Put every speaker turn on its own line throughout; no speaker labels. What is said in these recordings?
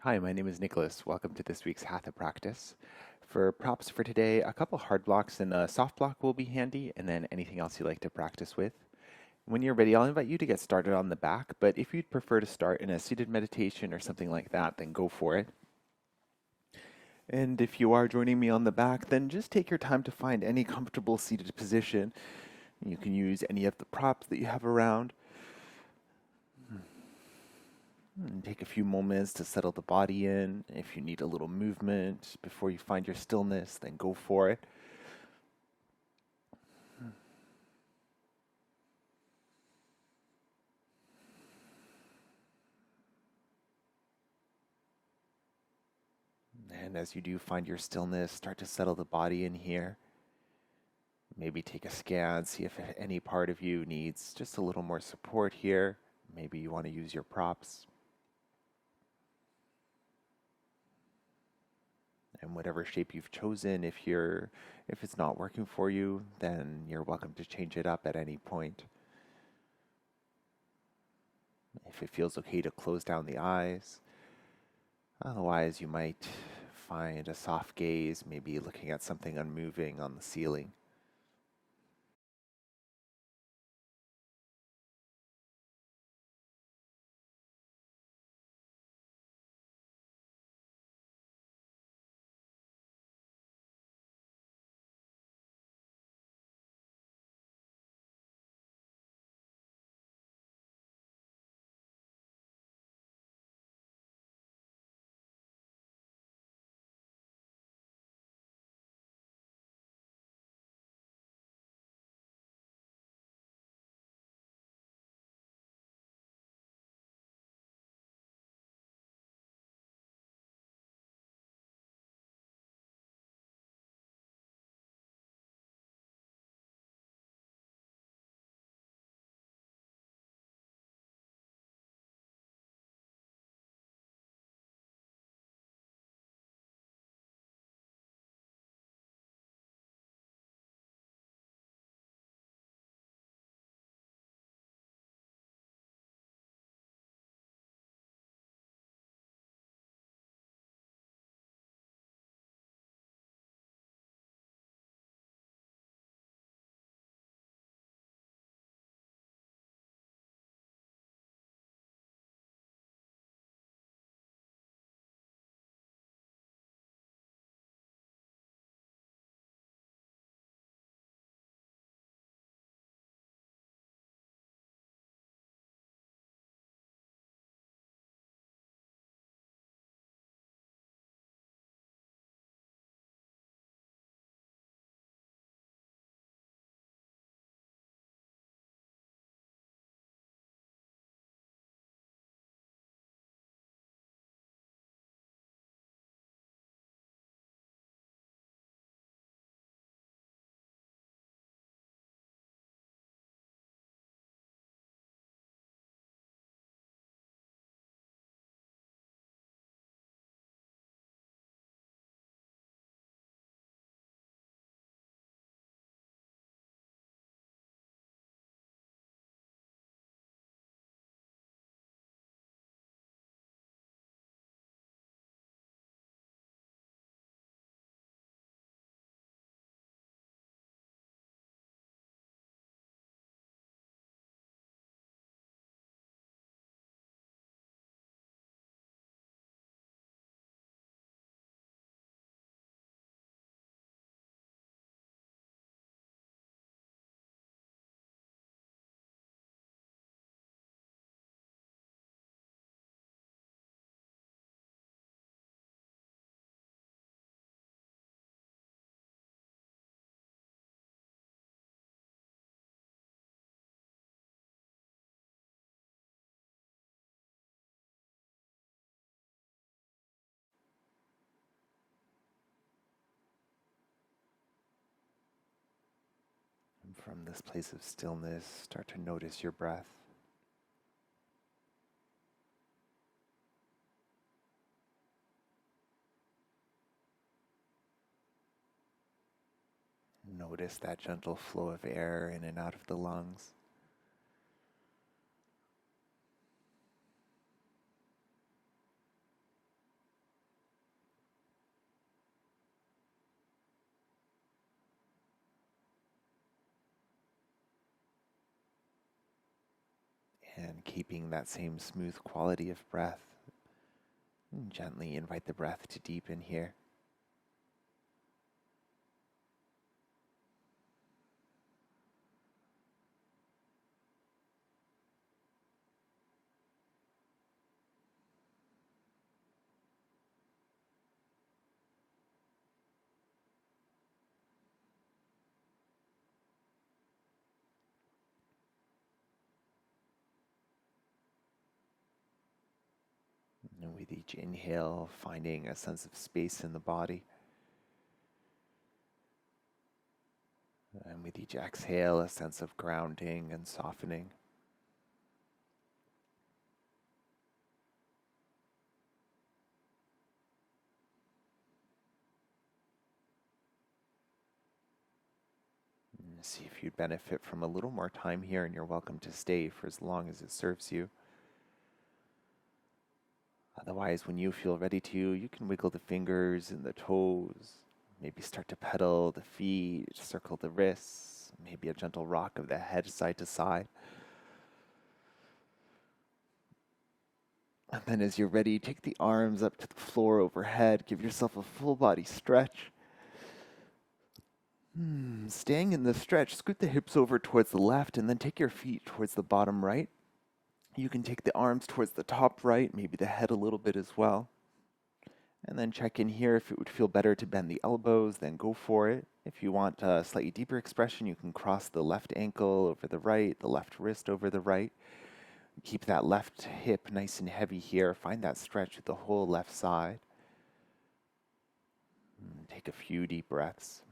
Hi, my name is Nicholas. Welcome to this week's Hatha practice. For props for today, a couple hard blocks and a soft block will be handy, and then anything else you like to practice with. When you're ready, I'll invite you to get started on the back, but if you'd prefer to start in a seated meditation or something like that, then go for it. And if you are joining me on the back, then just take your time to find any comfortable seated position. You can use any of the props that you have around. And take a few moments to settle the body in. If you need a little movement before you find your stillness, then go for it. And as you do find your stillness, start to settle the body in here. Maybe take a scan, see if any part of you needs just a little more support here. Maybe you want to use your props. And whatever shape you've chosen, if it's not working for you, then you're welcome to change it up at any point. If it feels okay to close down the eyes. Otherwise, you might find a soft gaze, maybe looking at something unmoving on the ceiling. And from this place of stillness, start to notice your breath. Notice that gentle flow of air in and out of the lungs. And keeping that same smooth quality of breath, and gently invite the breath to deepen here. And with each inhale, finding a sense of space in the body. And with each exhale, a sense of grounding and softening. And see if you'd benefit from a little more time here, and you're welcome to stay for as long as it serves you. Otherwise, when you feel ready to, you can wiggle the fingers and the toes, maybe start to pedal the feet, circle the wrists, maybe a gentle rock of the head side to side. And then as you're ready, take the arms up to the floor overhead, give yourself a full body stretch. Staying in the stretch, scoot the hips over towards the left and then take your feet towards the bottom right. You can take the arms towards the top right, maybe the head a little bit as well. And then check in here. If it would feel better to bend the elbows, then go for it. If you want a slightly deeper expression, you can cross the left ankle over the right, the left wrist over the right. Keep that left hip nice and heavy here. Find that stretch with the whole left side. Take a few deep breaths.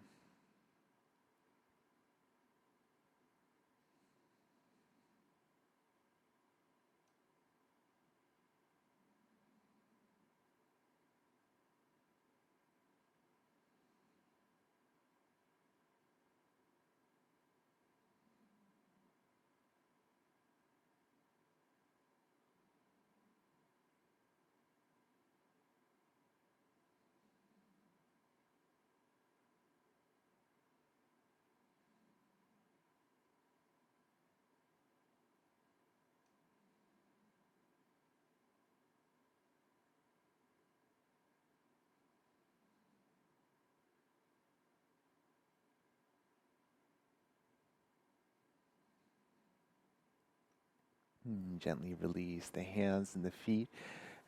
Gently release the hands and the feet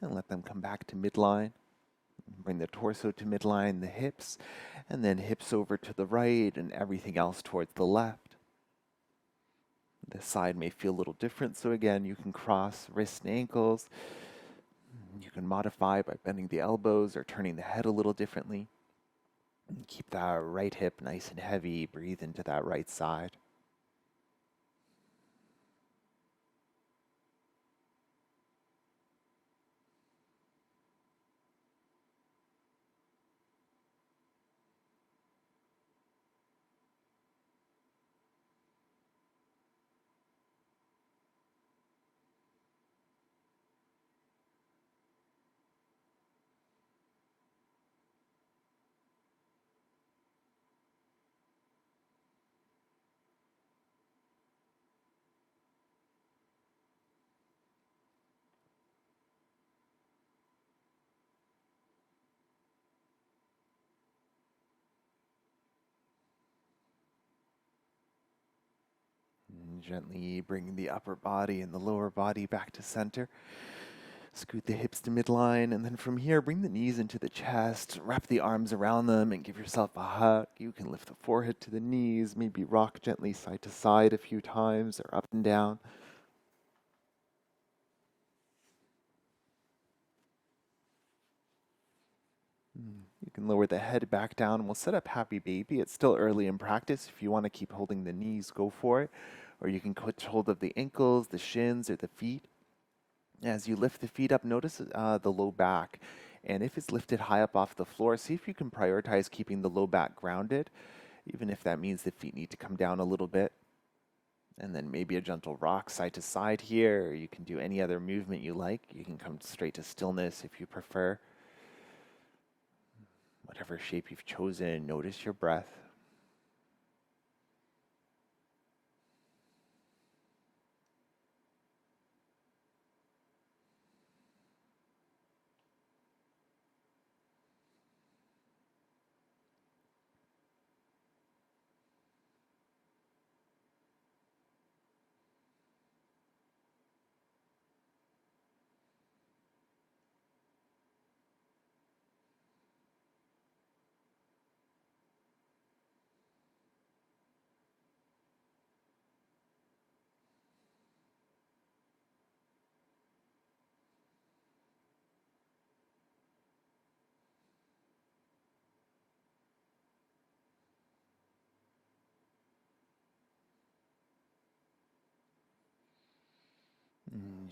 and let them come back to midline. Bring the torso to midline, the hips, and then hips over to the right and everything else towards the left. This side may feel a little different, so again, you can cross wrists and ankles. You can modify by bending the elbows or turning the head a little differently. And keep that right hip nice and heavy. Breathe into that right side. And gently bring the upper body and the lower body back to center. Scoot the hips to midline, and then from here, bring the knees into the chest, wrap the arms around them, and give yourself a hug. You can lift the forehead to the knees, maybe rock gently side to side a few times, or up and down. You can lower the head back down, and we'll set up Happy Baby. It's still early in practice. If you want to keep holding the knees, go for it. Or you can put hold of the ankles, the shins, or the feet. As you lift the feet up, notice the low back. And if it's lifted high up off the floor, see if you can prioritize keeping the low back grounded, even if that means the feet need to come down a little bit. And then maybe a gentle rock side to side here, or you can do any other movement you like. You can come straight to stillness if you prefer. Whatever shape you've chosen, notice your breath.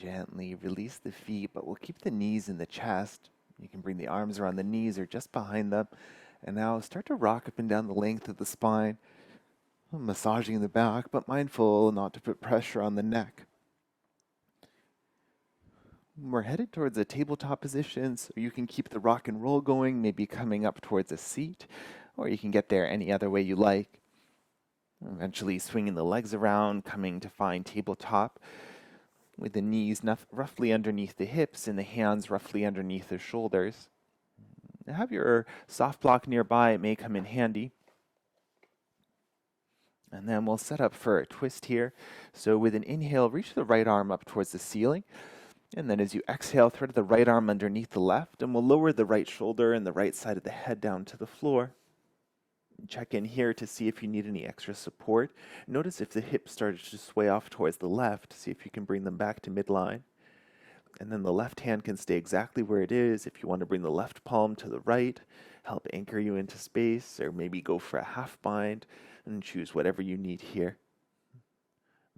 Gently release the feet, but we'll keep the knees in the chest. You can bring the arms around the knees or just behind them. And now start to rock up and down the length of the spine, massaging the back, but mindful not to put pressure on the neck. We're headed towards a tabletop position, so you can keep the rock and roll going, maybe coming up towards a seat, or you can get there any other way you like. Eventually swinging the legs around, coming to find tabletop, with the knees roughly underneath the hips and the hands roughly underneath the shoulders. Have your soft block nearby, it may come in handy. And then we'll set up for a twist here. So with an inhale, reach the right arm up towards the ceiling. And then as you exhale, thread the right arm underneath the left, and we'll lower the right shoulder and the right side of the head down to the floor. Check in here to see if you need any extra support. Notice if the hips started to sway off towards the left, see if you can bring them back to midline. And then the left hand can stay exactly where it is. If you want to bring the left palm to the right, help anchor you into space, or maybe go for a half bind and choose whatever you need here.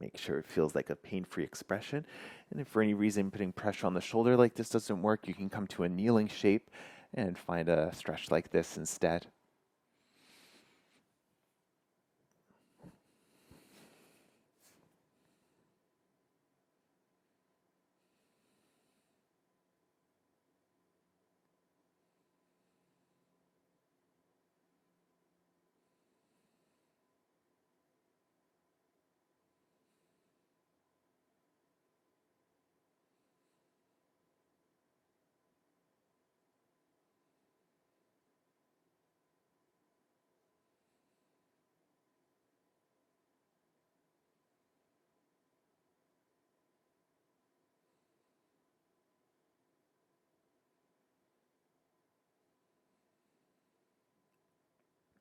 Make sure it feels like a pain-free expression. And if for any reason putting pressure on the shoulder like this doesn't work, you can come to a kneeling shape and find a stretch like this instead.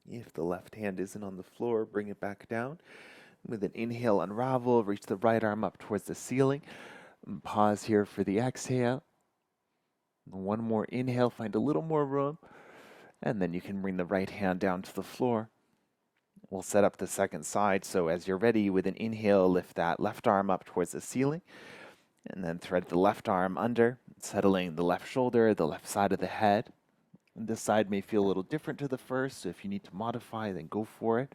If the left hand isn't on the floor, bring it back down. With an inhale, unravel, reach the right arm up towards the ceiling. And pause here for the exhale. One more inhale, find a little more room. And then you can bring the right hand down to the floor. We'll set up the second side, so as you're ready, with an inhale, lift that left arm up towards the ceiling. And then thread the left arm under, settling the left shoulder, the left side of the head. And this side may feel a little different to the first, so if you need to modify, then go for it.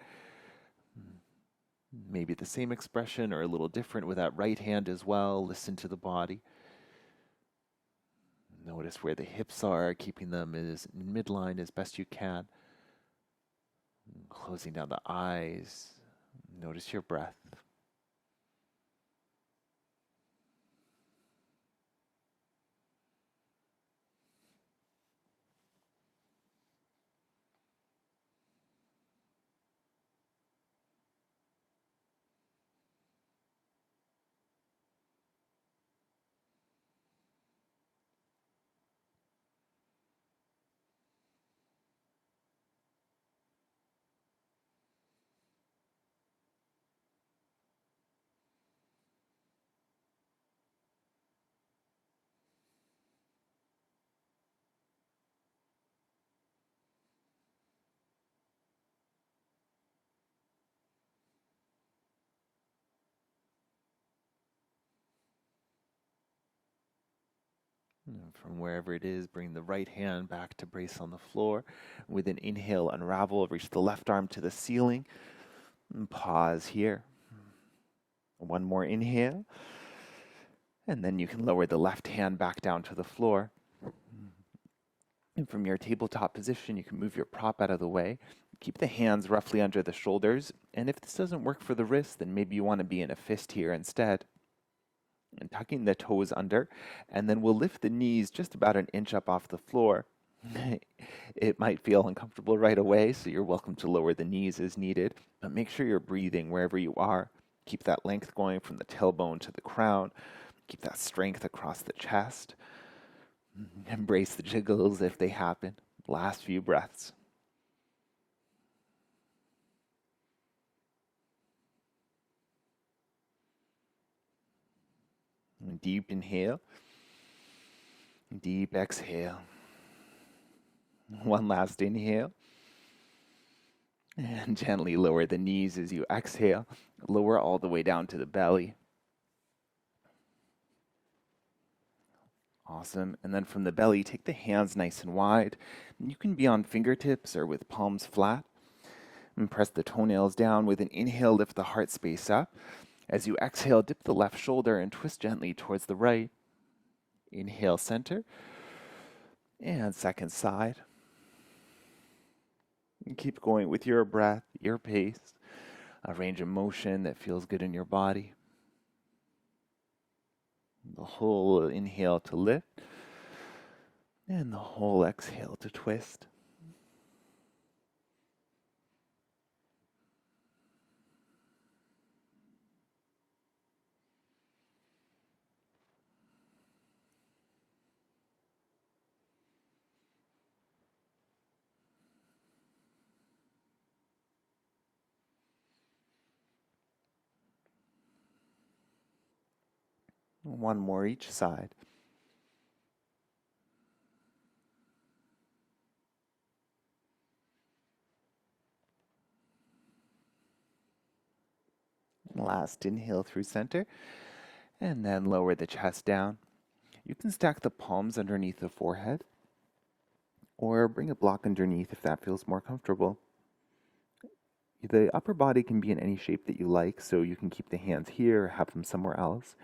Maybe the same expression or a little different with that right hand as well. Listen to the body. Notice where the hips are, keeping them as in midline as best you can. Closing down the eyes. Notice your breath. And from wherever it is, bring the right hand back to brace on the floor. With an inhale, unravel, reach the left arm to the ceiling. And pause here. One more inhale. And then you can lower the left hand back down to the floor. And from your tabletop position, you can move your prop out of the way. Keep the hands roughly under the shoulders. And if this doesn't work for the wrists, then maybe you want to be in a fist here instead. And tucking the toes under, and then we'll lift the knees just about an inch up off the floor. It might feel uncomfortable right away, so you're welcome to lower the knees as needed, but make sure you're breathing wherever you are. Keep that length going from the tailbone to the crown. Keep that strength across the chest. Embrace the jiggles if they happen. Last few breaths. Deep inhale, deep exhale. One last inhale. And gently lower the knees as you exhale. Lower all the way down to the belly. Awesome. And then from the belly, take the hands nice and wide. You can be on fingertips or with palms flat. And press the toenails down. With an inhale, lift the heart space up. As you exhale, dip the left shoulder and twist gently towards the right. Inhale, center. And second side. And keep going with your breath, your pace, a range of motion that feels good in your body. The whole inhale to lift, and the whole exhale to twist. One more each side. Last inhale through center, and then lower the chest down. You can stack the palms underneath the forehead, or bring a block underneath if that feels more comfortable. The upper body can be in any shape that you like, so you can keep the hands here or have them somewhere else.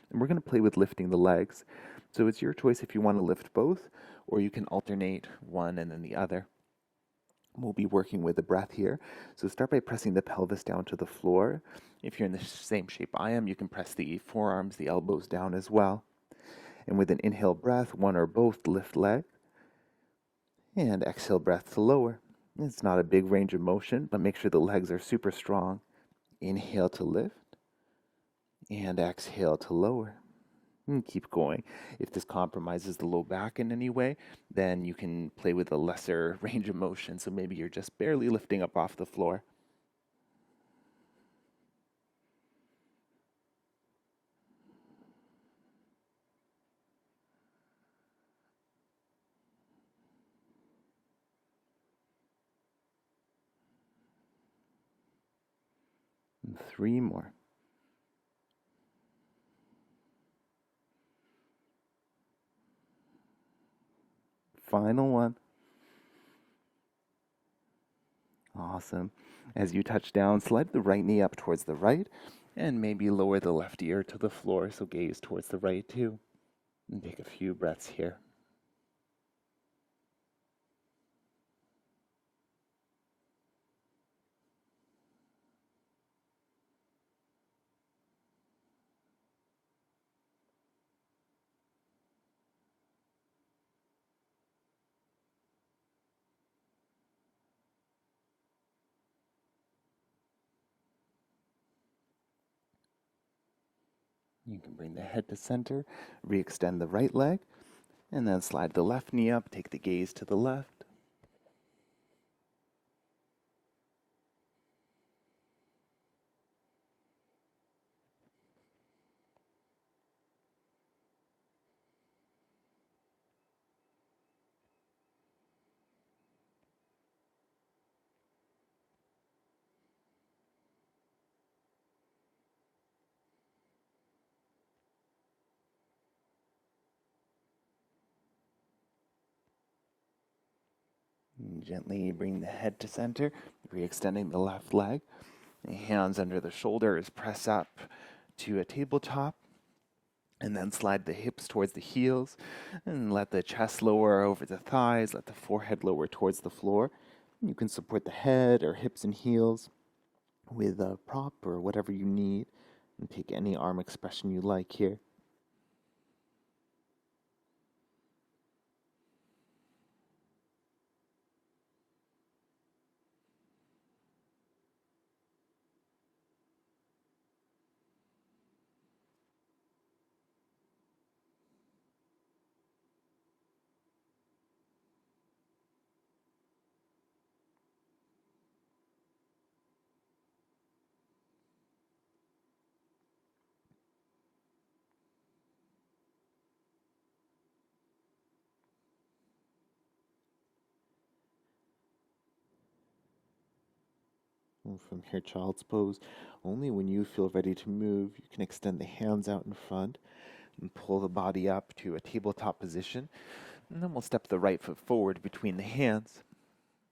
And we're going to play with lifting the legs. So it's your choice if you want to lift both, or you can alternate one and then the other. We'll be working with the breath here. So start by pressing the pelvis down to the floor. If you're in the same shape I am, you can press the forearms, the elbows down as well. And with an inhale breath, one or both lift leg. And exhale breath to lower. It's not a big range of motion, but make sure the legs are super strong. Inhale to lift. And exhale to lower. And keep going. If this compromises the low back in any way, then you can play with a lesser range of motion. So maybe you're just barely lifting up off the floor. And 3 more. Final one. Awesome. As you touch down, slide the right knee up towards the right, and maybe lower the left ear to the floor, so gaze towards the right too. And take a few breaths here. You can bring the head to center, re-extend the right leg, and then slide the left knee up, take the gaze to the left. And gently bring the head to center, re-extending the left leg. The hands under the shoulders, press up to a tabletop, and then slide the hips towards the heels, and let the chest lower over the thighs, let the forehead lower towards the floor. You can support the head or hips and heels with a prop or whatever you need, and take any arm expression you like here. And from here, child's pose, only when you feel ready to move, you can extend the hands out in front. And pull the body up to a tabletop position. And then we'll step the right foot forward between the hands.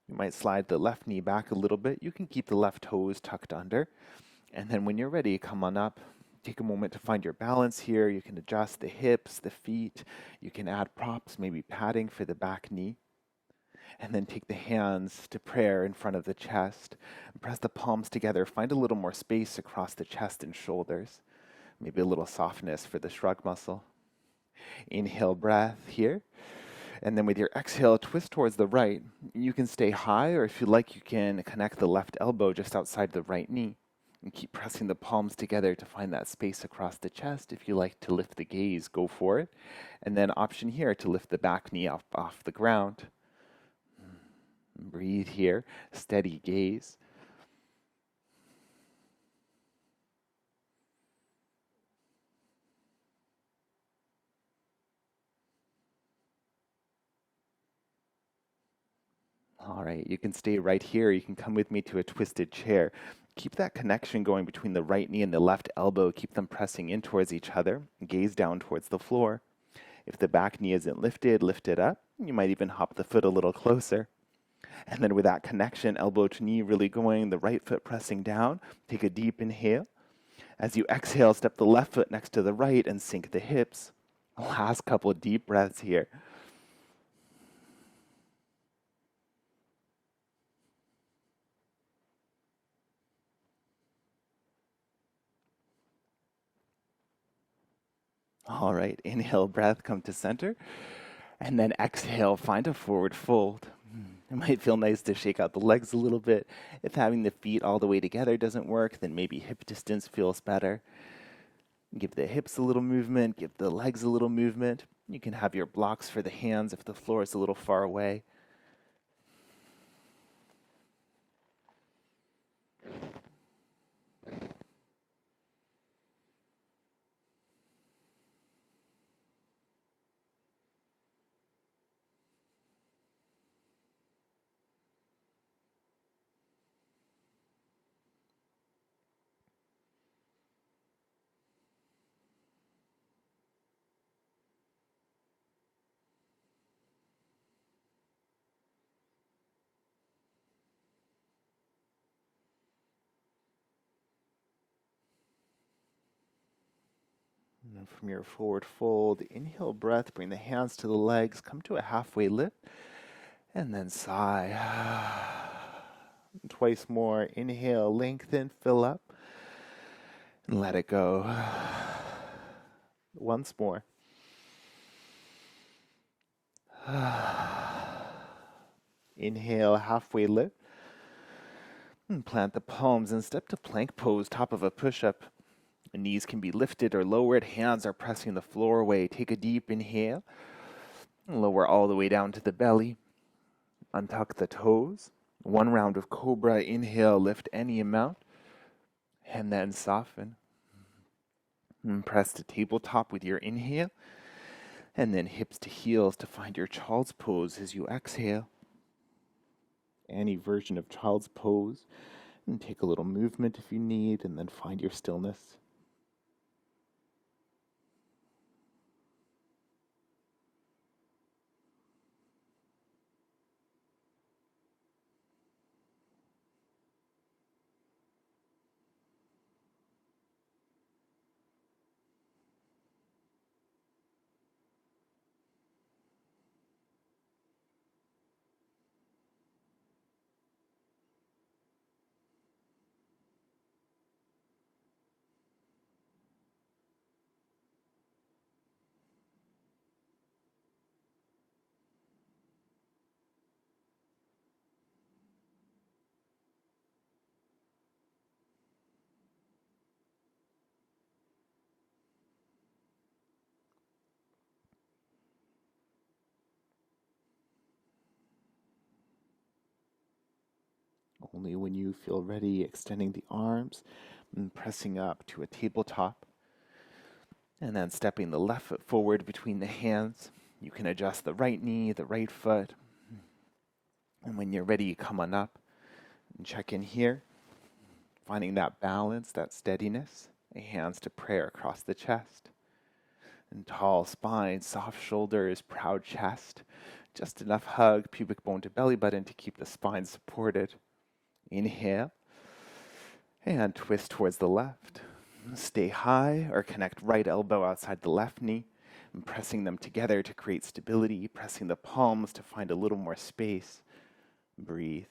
You might slide the left knee back a little bit. You can keep the left toes tucked under. And then when you're ready, come on up. Take a moment to find your balance here. You can adjust the hips, the feet. You can add props, maybe padding for the back knee. And then take the hands to prayer in front of the chest. Press the palms together. Find a little more space across the chest and shoulders. Maybe a little softness for the shrug muscle. Inhale, breath here. And then with your exhale, twist towards the right. You can stay high, or if you like, you can connect the left elbow just outside the right knee. And keep pressing the palms together to find that space across the chest. If you like to lift the gaze, go for it. And then option here to lift the back knee up off the ground. Breathe here, steady gaze. All right, you can stay right here. You can come with me to a twisted chair. Keep that connection going between the right knee and the left elbow. Keep them pressing in towards each other. Gaze down towards the floor. If the back knee isn't lifted, lift it up. You might even hop the foot a little closer. And then with that connection, elbow to knee really going, the right foot pressing down. Take a deep inhale. As you exhale, step the left foot next to the right and sink the hips. Last couple of deep breaths here. All right, inhale, breath, come to center. And then exhale, find a forward fold. It might feel nice to shake out the legs a little bit. If having the feet all the way together doesn't work, then maybe hip distance feels better. Give the hips a little movement, give the legs a little movement. You can have your blocks for the hands if the floor is a little far away. And then from your forward fold, inhale breath, bring the hands to the legs, come to a halfway lift, and then sigh. Twice more, inhale, lengthen, fill up, and let it go. Once more. Inhale, halfway lift, and plant the palms and step to plank pose, top of a push-up. The knees can be lifted or lowered. Hands are pressing the floor away. Take a deep inhale. Lower all the way down to the belly. Untuck the toes. One round of cobra. Inhale, lift any amount. And then soften. And press to tabletop with your inhale. And then hips to heels to find your child's pose as you exhale. Any version of child's pose. And take a little movement if you need. And then find your stillness. Only when you feel ready, extending the arms and pressing up to a tabletop. And then stepping the left foot forward between the hands. You can adjust the right knee, the right foot. And when you're ready, come on up and check in here. Finding that balance, that steadiness. Hands to prayer across the chest. And tall spine, soft shoulders, proud chest. Just enough hug, pubic bone to belly button to keep the spine supported. Inhale. And twist towards the left. Stay high or connect right elbow outside the left knee. And pressing them together to create stability, pressing the palms to find a little more space. Breathe.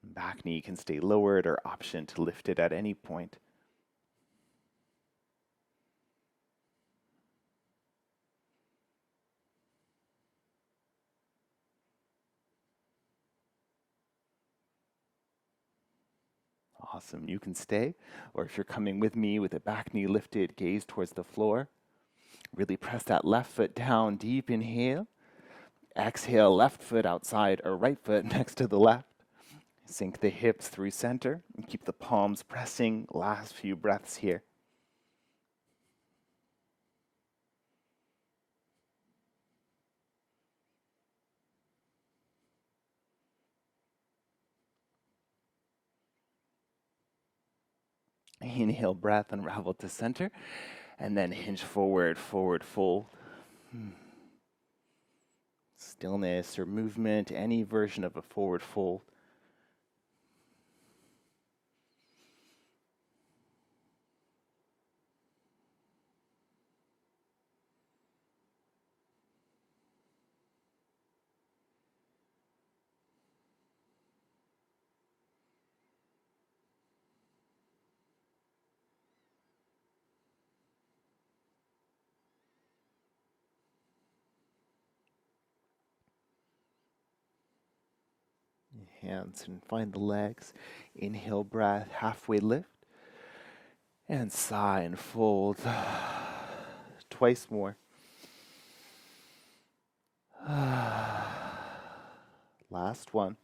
Back knee can stay lowered or option to lift it at any point. Awesome. You can stay, or if you're coming with me with the back knee lifted, gaze towards the floor. Really press that left foot down, deep inhale. Exhale, left foot outside or right foot next to the left. Sink the hips through center and keep the palms pressing. Last few breaths here. Inhale, breath, unravel to center, and then hinge forward, forward fold. Stillness or movement, any version of a forward fold. Hands and find the legs. Inhale, breath, halfway lift. And sigh and fold. Twice more. Last one.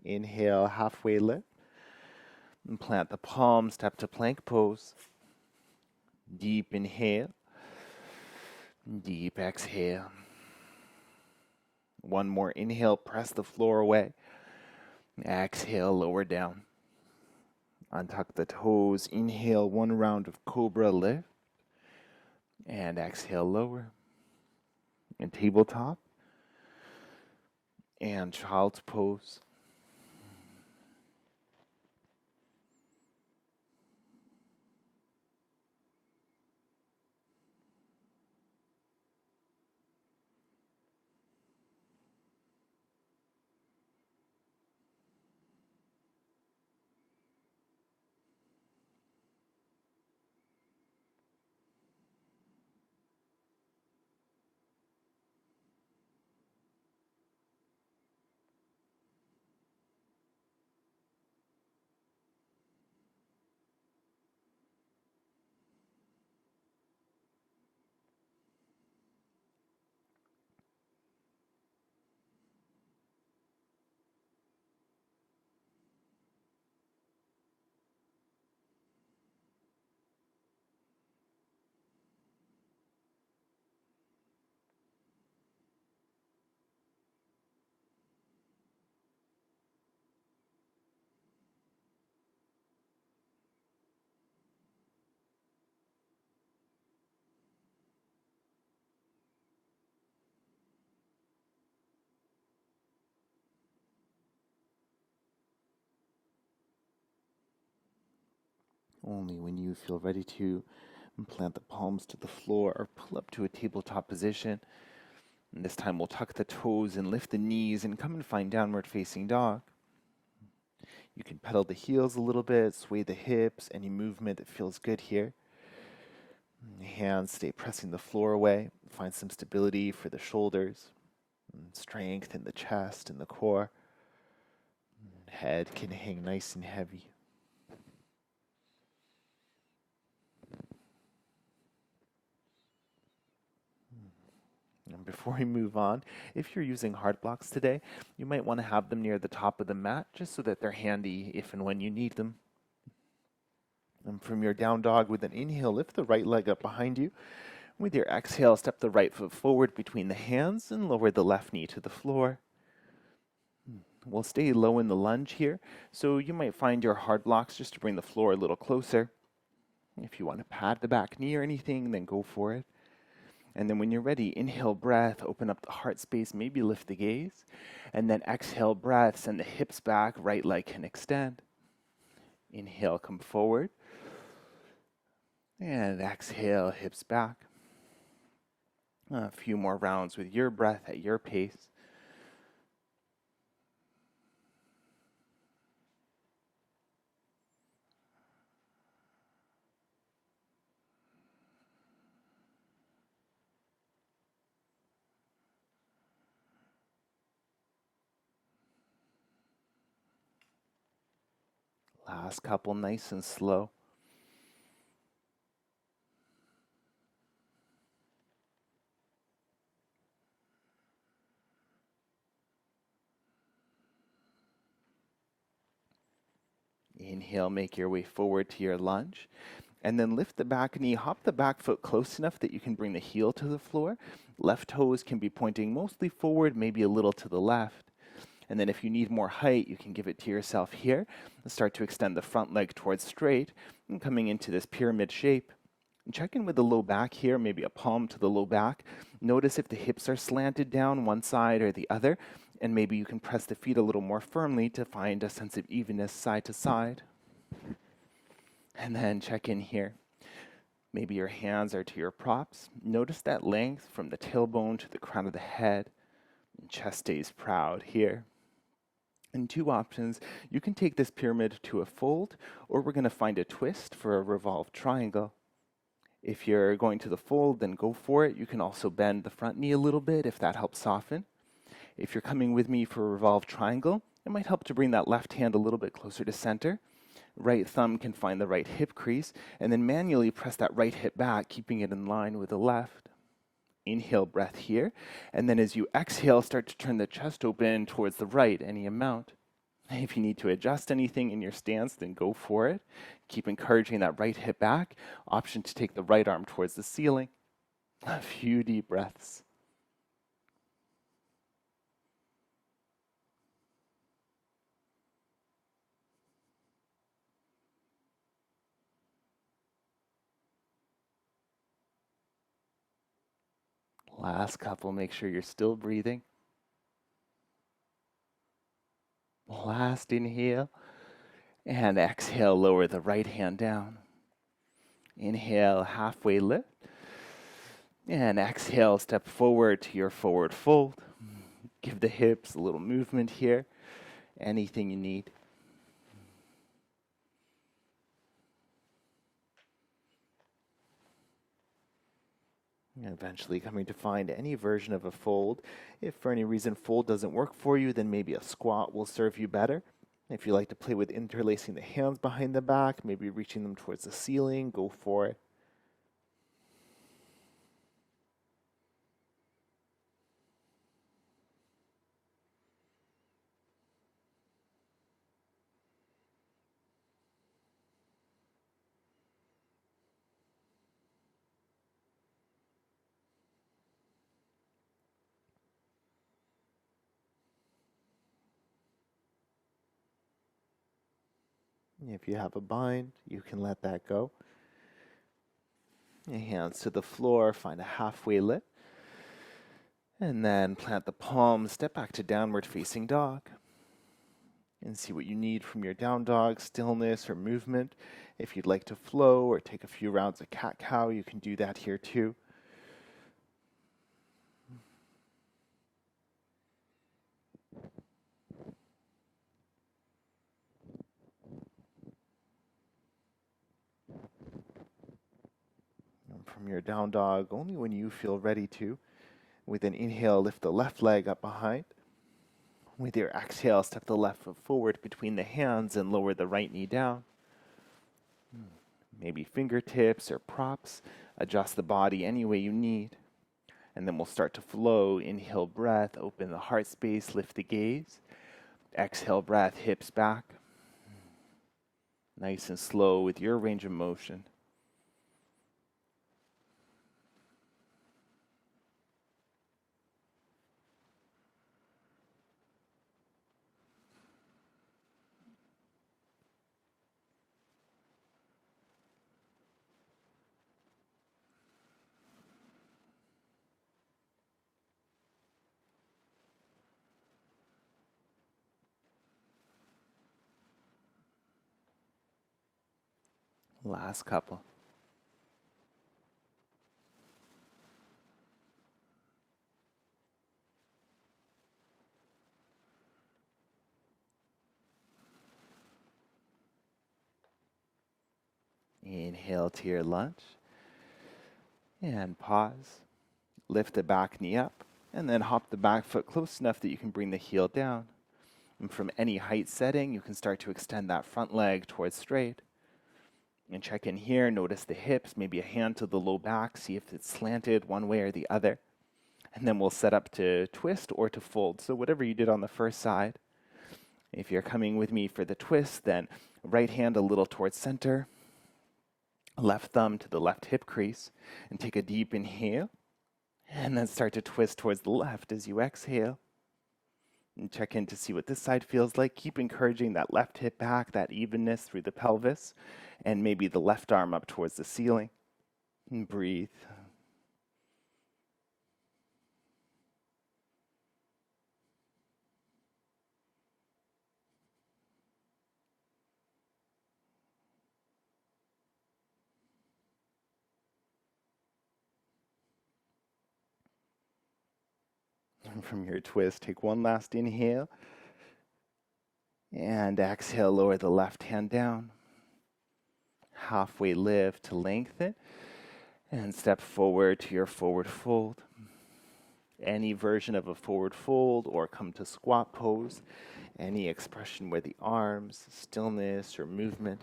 Inhale, halfway lift. And plant the palms, step to plank pose. Deep inhale. Deep exhale. One more inhale, press the floor away. Exhale, lower down. Untuck the toes. Inhale, one round of cobra lift. And exhale, lower. And tabletop. And child's pose. Only when you feel ready to plant the palms to the floor or pull up to a tabletop position. And this time we'll tuck the toes and lift the knees and come and find downward facing dog. You can pedal the heels a little bit, sway the hips, any movement that feels good here. Hands stay pressing the floor away. Find some stability for the shoulders, strength in the chest and the core. Head can hang nice and heavy. And before we move on, if you're using hard blocks today, you might want to have them near the top of the mat just so that they're handy if and when you need them. And from your down dog with an inhale, lift the right leg up behind you. With your exhale, step the right foot forward between the hands and lower the left knee to the floor. We'll stay low in the lunge here, so you might find your hard blocks just to bring the floor a little closer. If you want to pad the back knee or anything, then go for it. And then when you're ready, inhale breath, open up the heart space, maybe lift the gaze. And then exhale breath, send the hips back, right leg can extend. Inhale, come forward. And exhale, hips back. A few more rounds with your breath at your pace. Last couple, nice and slow. Inhale, make your way forward to your lunge. And then lift the back knee, hop the back foot close enough that you can bring the heel to the floor. Left toes can be pointing mostly forward, maybe a little to the left. And then if you need more height, you can give it to yourself here. And start to extend the front leg towards straight and coming into this pyramid shape. And check in with the low back here, maybe a palm to the low back. Notice if the hips are slanted down one side or the other. And maybe you can press the feet a little more firmly to find a sense of evenness side to side. And then check in here. Maybe your hands are to your props. Notice that length from the tailbone to the crown of the head. And chest stays proud here. And two options. You can take this pyramid to a fold, or we're going to find a twist for a revolved triangle. If you're going to the fold, then go for it. You can also bend the front knee a little bit if that helps soften. If you're coming with me for a revolved triangle, it might help to bring that left hand a little bit closer to center. Right thumb can find the right hip crease, and then manually press that right hip back, keeping it in line with the left. Inhale, breath here, and then as you exhale, start to turn the chest open towards the right, any amount. If you need to adjust anything in your stance, then go for it. Keep encouraging that right hip back. Option to take the right arm towards the ceiling. A few deep breaths. Last couple, make sure you're still breathing. Last inhale, and exhale, lower the right hand down. Inhale, halfway lift, and exhale, step forward to your forward fold. Give the hips a little movement here, anything you need. And eventually coming to find any version of a fold. If for any reason fold doesn't work for you, then maybe a squat will serve you better. If you like to play with interlacing the hands behind the back, maybe reaching them towards the ceiling, go for it. If you have a bind, you can let that go. Your hands to the floor, find a halfway lift. And then plant the palms, step back to downward facing dog. And see what you need from your down dog, stillness or movement. If you'd like to flow or take a few rounds of cat-cow, you can do that here too. And from your down dog, only when you feel ready to. With an inhale, lift the left leg up behind. With your exhale, step the left foot forward between the hands and lower the right knee down. Maybe fingertips or props. Adjust the body any way you need. And then we'll start to flow. Inhale, breath, open the heart space, lift the gaze. Exhale, breath, hips back. Nice and slow with your range of motion. Last couple. Inhale to your lunge and pause. Lift the back knee up and then hop the back foot close enough that you can bring the heel down. And from any height setting, you can start to extend that front leg towards straight. And check in here, notice the hips, maybe a hand to the low back, see if it's slanted one way or the other. And then we'll set up to twist or to fold. So whatever you did on the first side. If you're coming with me for the twist, then right hand a little towards center, left thumb to the left hip crease, and take a deep inhale. And then start to twist towards the left as you exhale. And check in to see what this side feels like. Keep encouraging that left hip back, that evenness through the pelvis, and maybe the left arm up towards the ceiling. And breathe. And from your twist, take one last inhale. And exhale, lower the left hand down. Halfway lift to lengthen. And step forward to your forward fold. Any version of a forward fold or come to squat pose. Any expression where the arms, stillness, or movement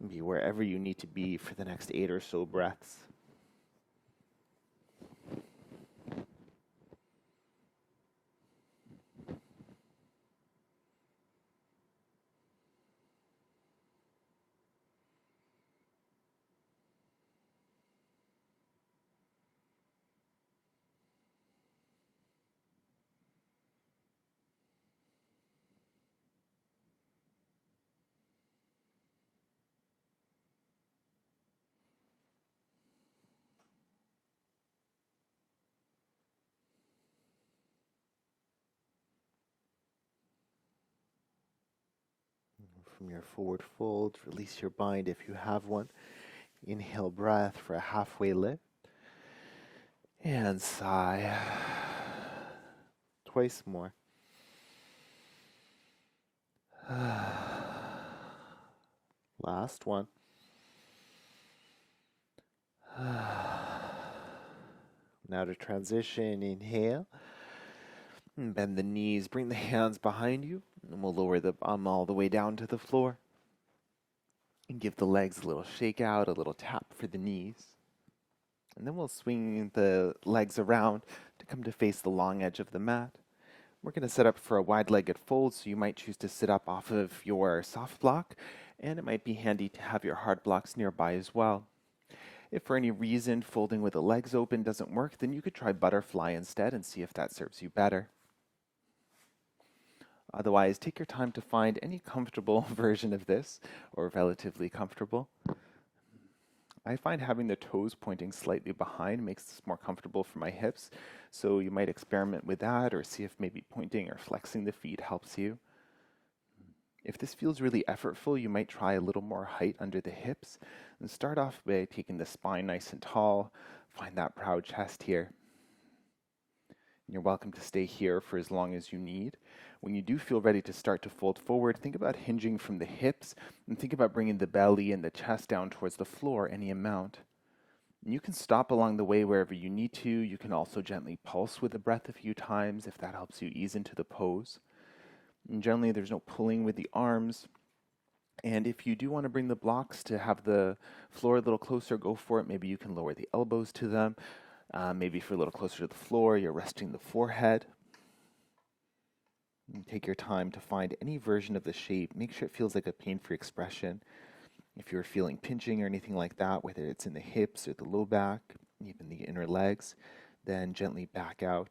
be wherever you need to be for the next 8 or so breaths. From your forward fold, release your bind if you have one. Inhale breath for a halfway lift. And sigh. Twice more. Last one. Now to transition, inhale. And bend the knees, bring the hands behind you, and we'll lower the bum all the way down to the floor. And give the legs a little shake out, a little tap for the knees. And then we'll swing the legs around to come to face the long edge of the mat. We're going to set up for a wide-legged fold, so you might choose to sit up off of your soft block, and it might be handy to have your hard blocks nearby as well. If for any reason folding with the legs open doesn't work, then you could try butterfly instead and see if that serves you better. Otherwise, take your time to find any comfortable version of this, or relatively comfortable. I find having the toes pointing slightly behind makes this more comfortable for my hips, so you might experiment with that or see if maybe pointing or flexing the feet helps you. If this feels really effortful, you might try a little more height under the hips and start off by taking the spine nice and tall. Find that proud chest here. You're welcome to stay here for as long as you need. When you do feel ready to start to fold forward, think about hinging from the hips and think about bringing the belly and the chest down towards the floor any amount. You can stop along the way wherever you need to. You can also gently pulse with the breath a few times if that helps you ease into the pose. And generally, there's no pulling with the arms. And if you do want to bring the blocks to have the floor a little closer, go for it. Maybe you can lower the elbows to them. Maybe if you're a little closer to the floor, you're resting the forehead. And take your time to find any version of the shape. Make sure it feels like a pain-free expression. If you're feeling pinching or anything like that, whether it's in the hips or the low back, even the inner legs, then gently back out.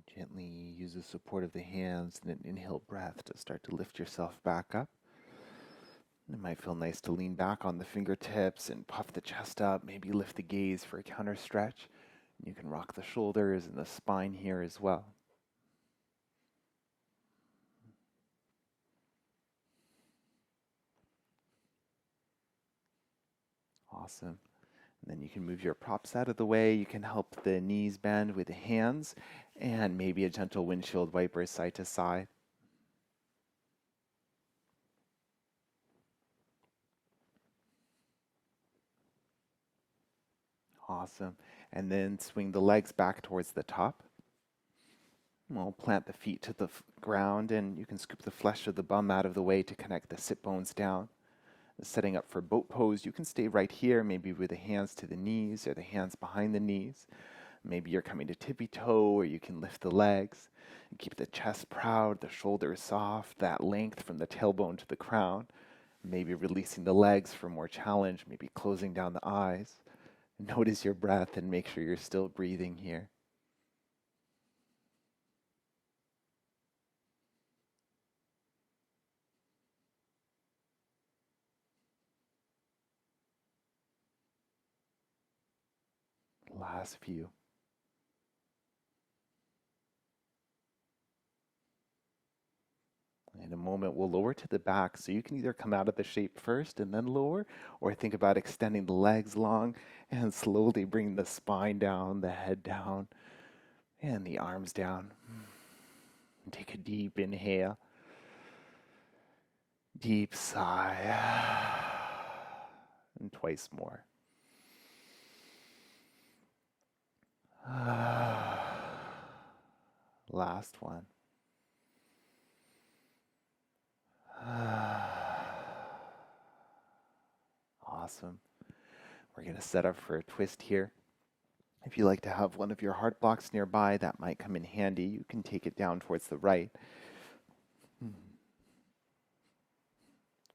Gently use the support of the hands and an inhale breath to start to lift yourself back up. It might feel nice to lean back on the fingertips and puff the chest up, maybe lift the gaze for a counter stretch. You can rock the shoulders and the spine here as well. Awesome. And then you can move your props out of the way. You can help the knees bend with the hands and maybe a gentle windshield wiper side to side. Awesome. And then swing the legs back towards the top. We'll plant the feet to the ground, and you can scoop the flesh of the bum out of the way to connect the sit bones down. Setting up for boat pose, you can stay right here, maybe with the hands to the knees or the hands behind the knees. Maybe you're coming to tippy toe, or you can lift the legs. And keep the chest proud, the shoulders soft, that length from the tailbone to the crown. Maybe releasing the legs for more challenge, maybe closing down the eyes. Notice your breath and make sure you're still breathing here. Last few. In a moment, we'll lower to the back, so you can either come out of the shape first and then lower, or think about extending the legs long and slowly bring the spine down, the head down, and the arms down. Take a deep inhale, deep sigh, and twice more. Last one. Awesome. We're going to set up for a twist here. If you like to have one of your heart blocks nearby, that might come in handy. You can take it down towards the right.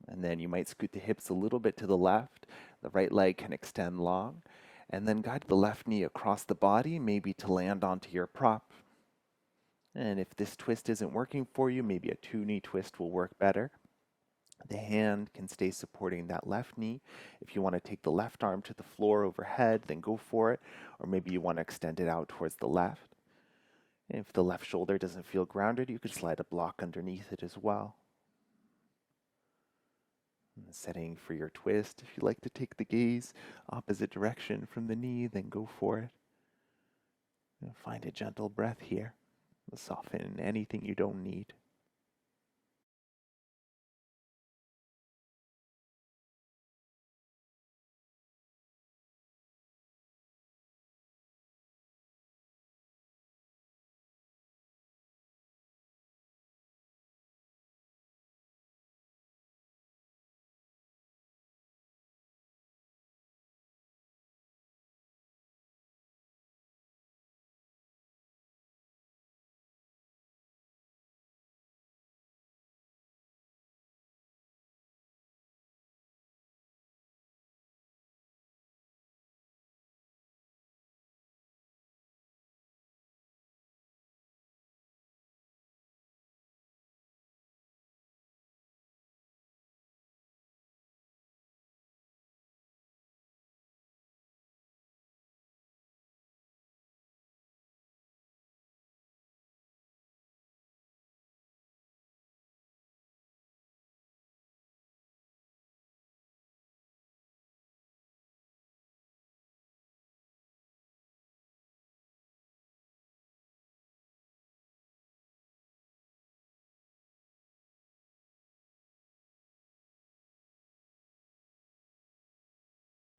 And then you might scoot the hips a little bit to the left. The right leg can extend long. And then guide the left knee across the body, maybe to land onto your prop. And if this twist isn't working for you, maybe a two-knee twist will work better. The hand can stay supporting that left knee. If you want to take the left arm to the floor overhead, then go for it. Or maybe you want to extend it out towards the left. And if the left shoulder doesn't feel grounded, you could slide a block underneath it as well. And setting for your twist, if you like to take the gaze opposite direction from the knee, then go for it. And find a gentle breath here. Soften anything you don't need.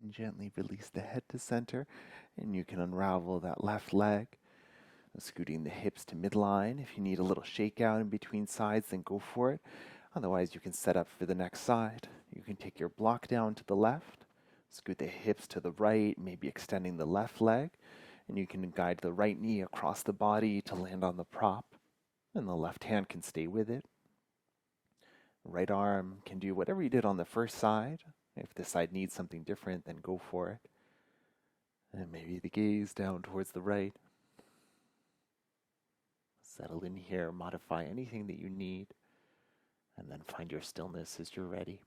And gently release the head to center, and you can unravel that left leg, scooting the hips to midline. If you need a little shakeout in between sides, then go for it. Otherwise, you can set up for the next side. You can take your block down to the left, scoot the hips to the right, maybe extending the left leg, and you can guide the right knee across the body to land on the prop, and the left hand can stay with it. Right arm can do whatever you did on the first side. If this side needs something different, then go for it. And maybe the gaze down towards the right. Settle in here, modify anything that you need, and then find your stillness as you're ready.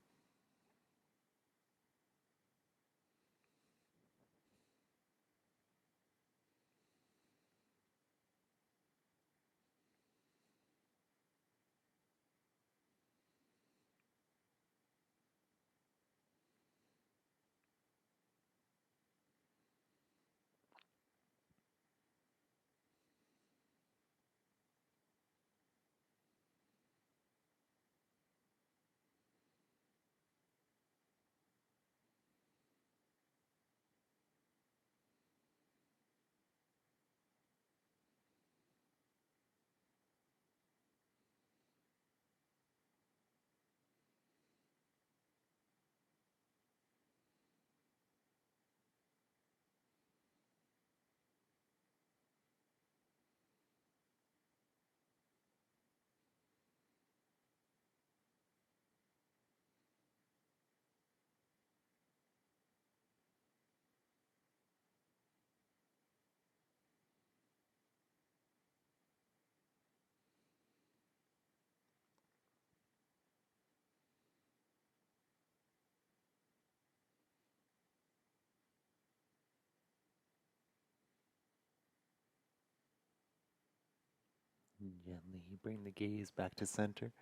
Gently bring the gaze back to center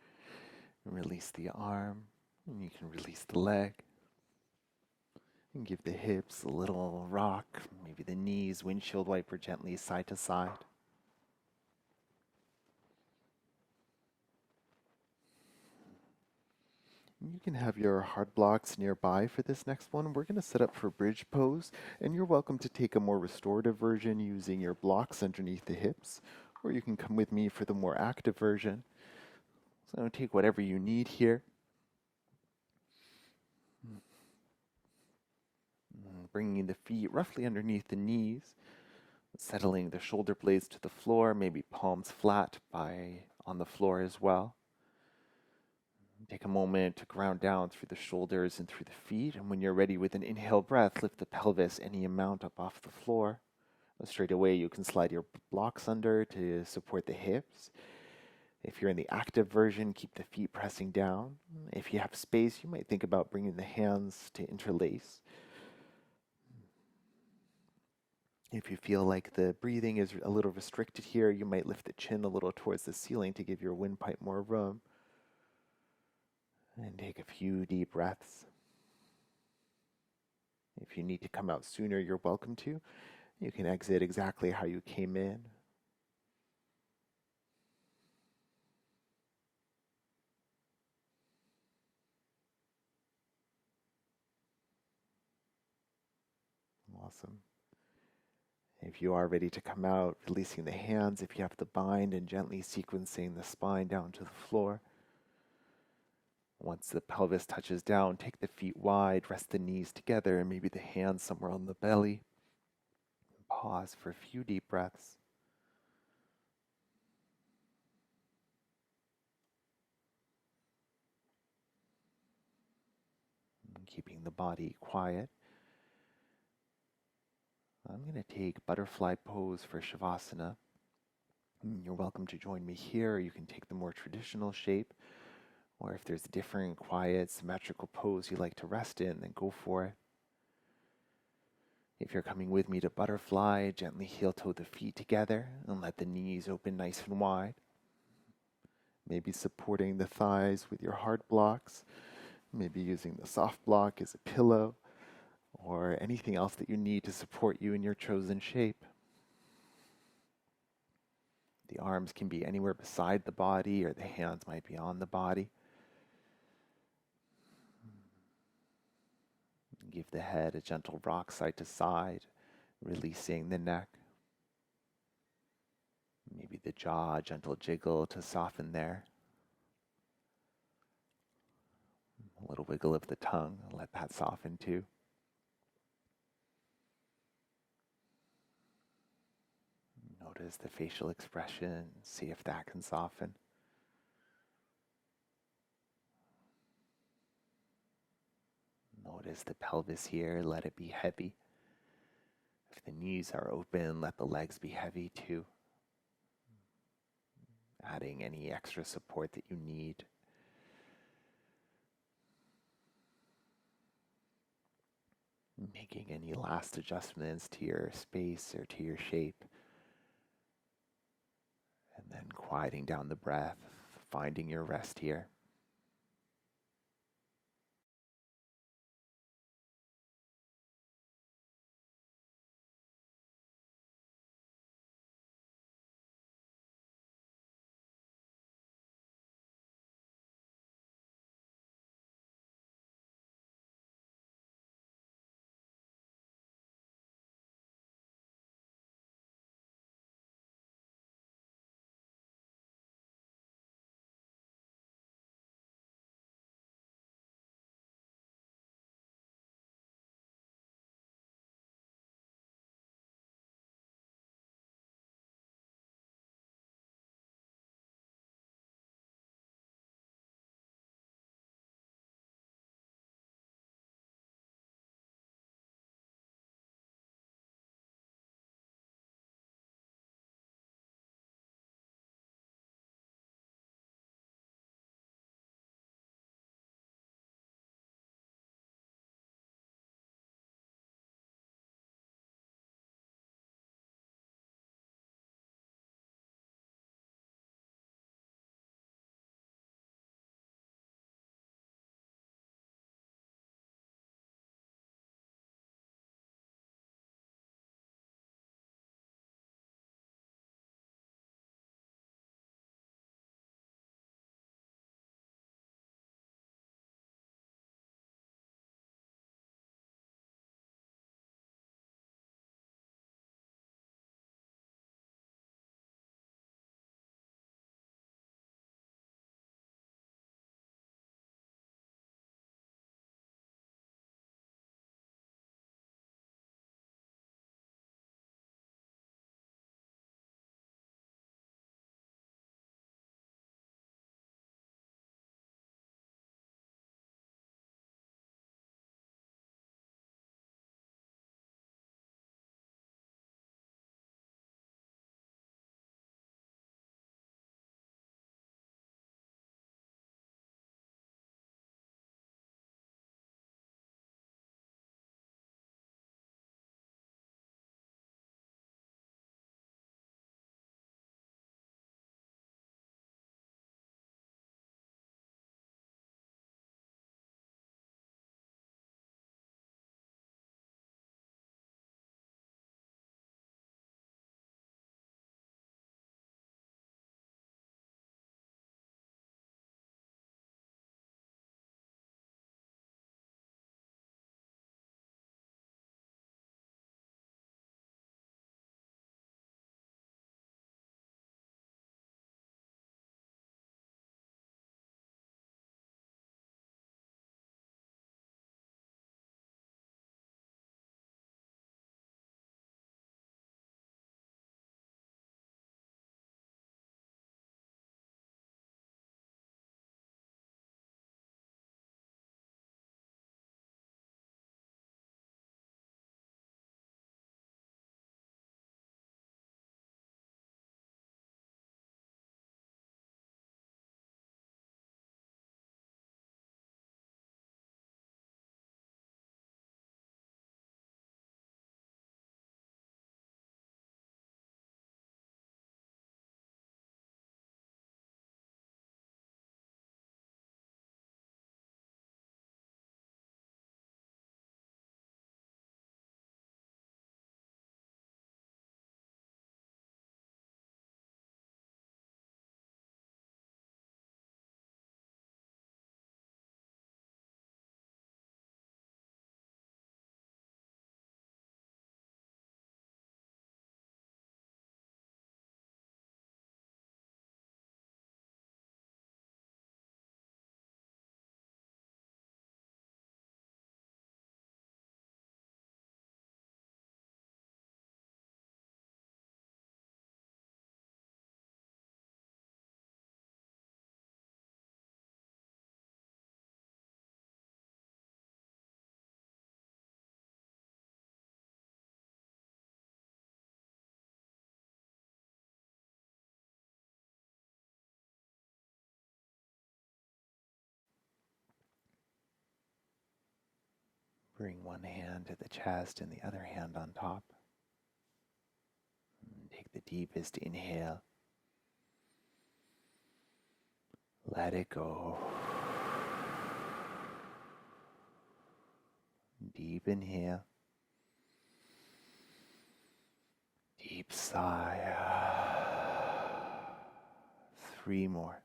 and release the arm. And you can release the leg and give the hips a little rock, maybe the knees, windshield wiper gently side to side. You can have your hard blocks nearby for this next one. We're going to set up for bridge pose, and you're welcome to take a more restorative version using your blocks underneath the hips, or you can come with me for the more active version. So take whatever you need here. Bringing the feet roughly underneath the knees, settling the shoulder blades to the floor, maybe palms flat on the floor as well. Take a moment to ground down through the shoulders and through the feet, and when you're ready with an inhale breath, lift the pelvis any amount up off the floor. Straight away, you can slide your blocks under to support the hips. If you're in the active version, keep the feet pressing down. If you have space, you might think about bringing the hands to interlace. If you feel like the breathing is a little restricted here, you might lift the chin a little towards the ceiling to give your windpipe more room. And take a few deep breaths. If you need to come out sooner, you're welcome to. You can exit exactly how you came in. Awesome. If you are ready to come out, releasing the hands, if you have the bind, and gently sequencing the spine down to the floor. Once the pelvis touches down, take the feet wide, rest the knees together, and maybe the hands somewhere on the belly. Pause for a few deep breaths. Keeping the body quiet. I'm going to take butterfly pose for Shavasana. You're welcome to join me here. You can take the more traditional shape, or if there's a different, quiet, symmetrical pose you like to rest in, then go for it. If you're coming with me to butterfly, gently heel-toe the feet together and let the knees open nice and wide. Maybe supporting the thighs with your hard blocks, maybe using the soft block as a pillow, or anything else that you need to support you in your chosen shape. The arms can be anywhere beside the body, or the hands might be on the body. Give the head a gentle rock side to side, releasing the neck. Maybe the jaw, a gentle jiggle to soften there. A little wiggle of the tongue, let that soften too. Notice the facial expression, see if that can soften. Notice the pelvis here, let it be heavy. If the knees are open, let the legs be heavy too. adding any extra support that you need. Making any last adjustments to your space or to your shape, and then quieting down the breath, finding your rest here. Bring one hand to the chest and the other hand on top. Take the deepest inhale. Let it go. Deep inhale. Deep sigh. 3 more.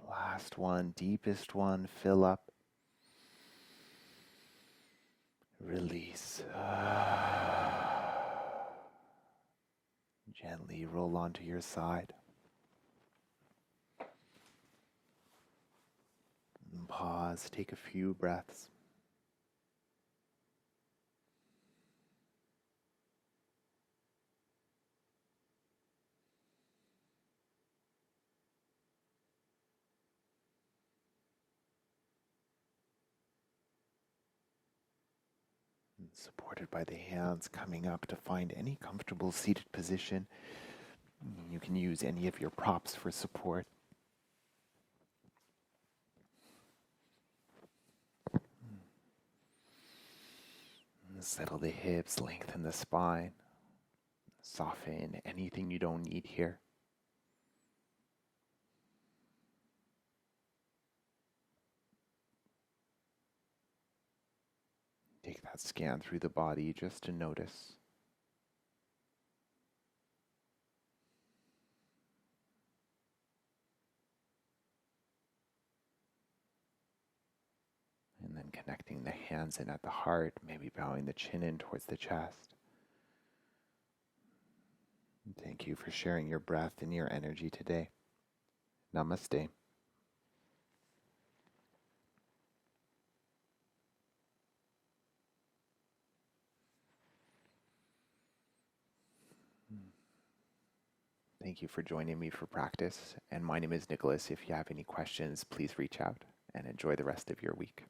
Last one, deepest one, fill up. Release. Gently roll onto your side. And pause, take a few breaths. Supported by the hands, coming up to find any comfortable seated position. You can use any of your props for support. Settle the hips, lengthen the spine. Soften anything you don't need here. Take that scan through the body just to notice. And then connecting the hands in at the heart, maybe bowing the chin in towards the chest. Thank you for sharing your breath and your energy today. Namaste. Thank you for joining me for practice. And my name is Nicholas. If you have any questions, please reach out and enjoy the rest of your week.